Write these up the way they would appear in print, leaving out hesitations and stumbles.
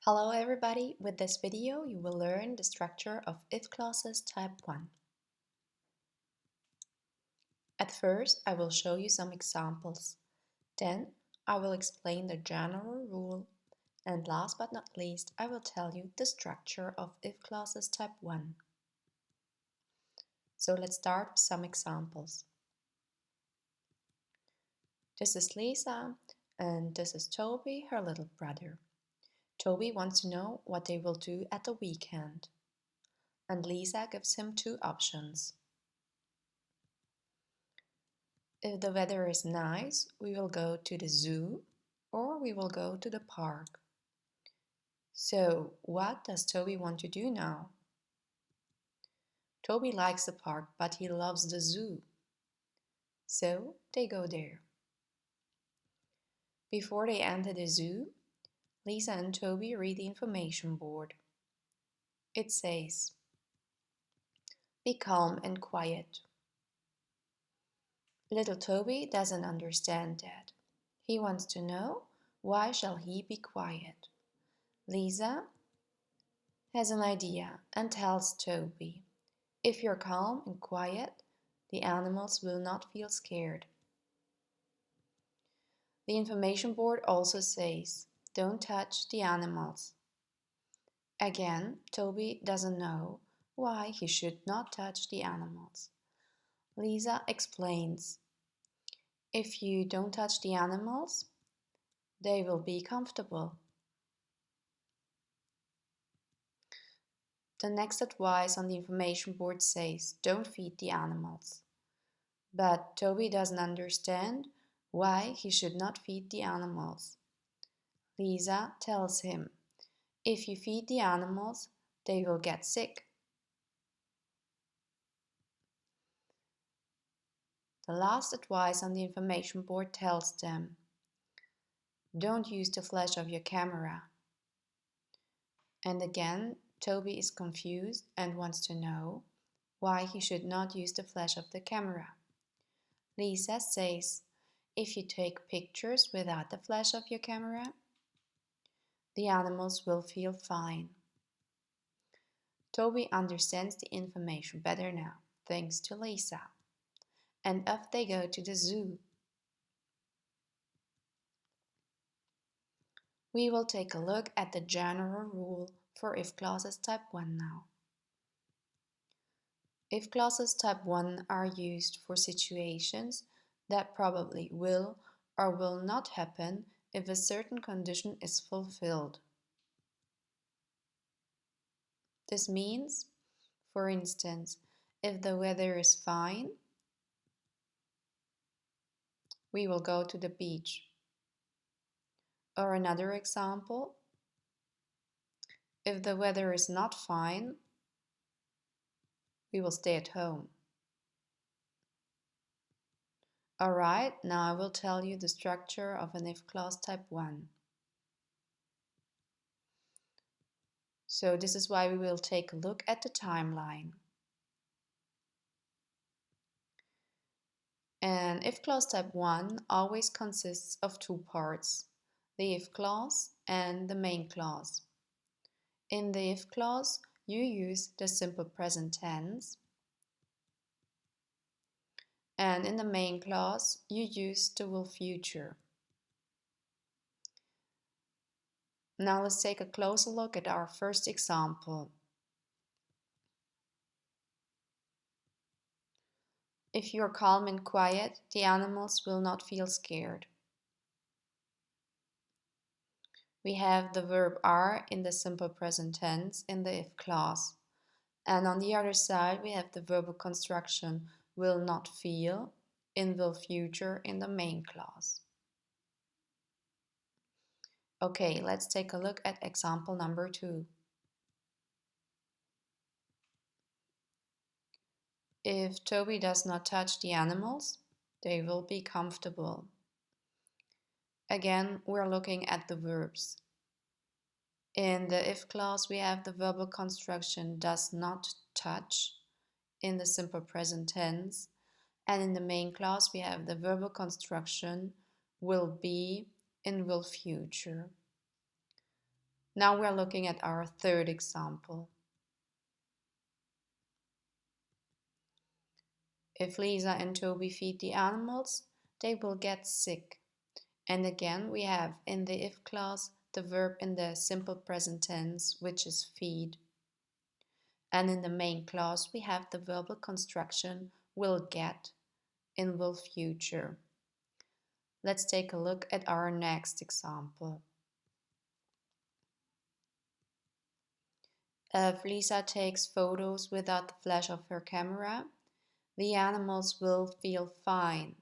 Hello everybody, with this video you will learn the structure of if clauses type 1. At first I will show you some examples, then I will explain the general rule, and last but not least I will tell you the structure of if clauses type 1. So let's start with some examples. This is Lisa and this is Toby, her little brother. Toby wants to know what they will do at the weekend, and Lisa gives him two options. If the weather is nice, we will go to the zoo or we will go to the park. So, what does Toby want to do now? Toby likes the park, but he loves the zoo. So, they go there. Before they enter the zoo, Lisa and Toby read the information board. It says, "Be calm and quiet." Little Toby doesn't understand that. He wants to know, why shall he be quiet? Lisa has an idea and tells Toby, "If you're calm and quiet, the animals will not feel scared." The information board also says, "Don't touch the animals." Again, Toby doesn't know why he should not touch the animals. Lisa explains, "If you don't touch the animals, they will be comfortable." The next advice on the information board says, "Don't feed the animals." But Toby doesn't understand why he should not feed the animals. Lisa tells him, "If you feed the animals, they will get sick." The last advice on the information board tells them, "Don't use the flash of your camera." And again, Toby is confused and wants to know why he should not use the flash of the camera. Lisa says, "If you take pictures without the flash of your camera, the animals will feel fine." Toby understands the information better now, thanks to Lisa. And off they go to the zoo. We will take a look at the general rule for if clauses type 1 now. If clauses type 1 are used for situations that probably will or will not happen if a certain condition is fulfilled. This means, for instance, if the weather is fine, we will go to the beach. Or another example, if the weather is not fine, we will stay at home. Alright, now I will tell you the structure of an if clause type 1. So this is why we will take a look at the timeline. An if clause type 1 always consists of two parts, the if clause and the main clause. In the if clause, you use the simple present tense, and in the main clause, you use the will future. Now let's take a closer look at our first example. If you are calm and quiet, the animals will not feel scared. We have the verb are in the simple present tense in the if clause. And on the other side, we have the verbal construction will not feel in will future in the main clause. Okay, let's take a look at example number 2. If Toby does not touch the animals, they will be comfortable. Again, we're looking at the verbs. In the if clause, we have the verbal construction does not touch in the simple present tense, and in the main clause, we have the verbal construction will be in will future. Now we're looking at our third example. If Lisa and Toby feed the animals, they will get sick. And again, we have in the if clause the verb in the simple present tense, which is feed. And in the main clause, we have the verbal construction will get in will future. Let's take a look at our next example. If Lisa takes photos without the flash of her camera, the animals will feel fine.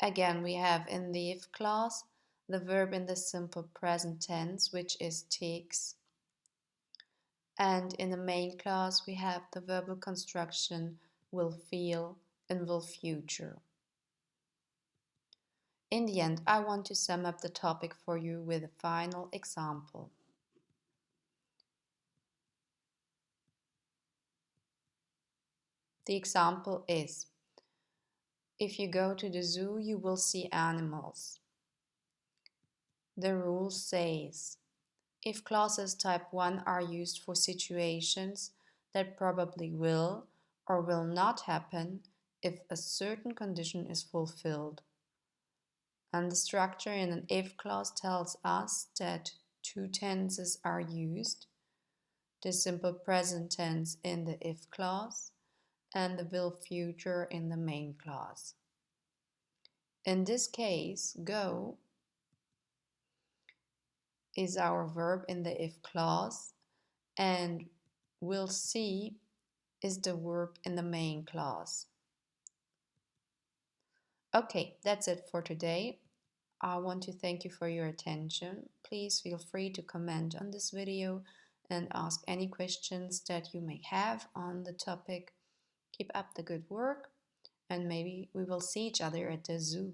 Again, we have in the if clause the verb in the simple present tense, which is takes. And in the main clause, we have the verbal construction will feel and will future. In the end, I want to sum up the topic for you with a final example. The example is, if you go to the zoo, you will see animals. The rule says, if clauses type 1 are used for situations that probably will or will not happen if a certain condition is fulfilled. And the structure in an if clause tells us that two tenses are used, the simple present tense in the if clause and the will future in the main clause. In this case, go is our verb in the if clause and will see is the verb in the main clause. Okay, that's it for today. I want to thank you for your attention. Please feel free to comment on this video and ask any questions that you may have on the topic. Keep up the good work and maybe we will see each other at the zoo.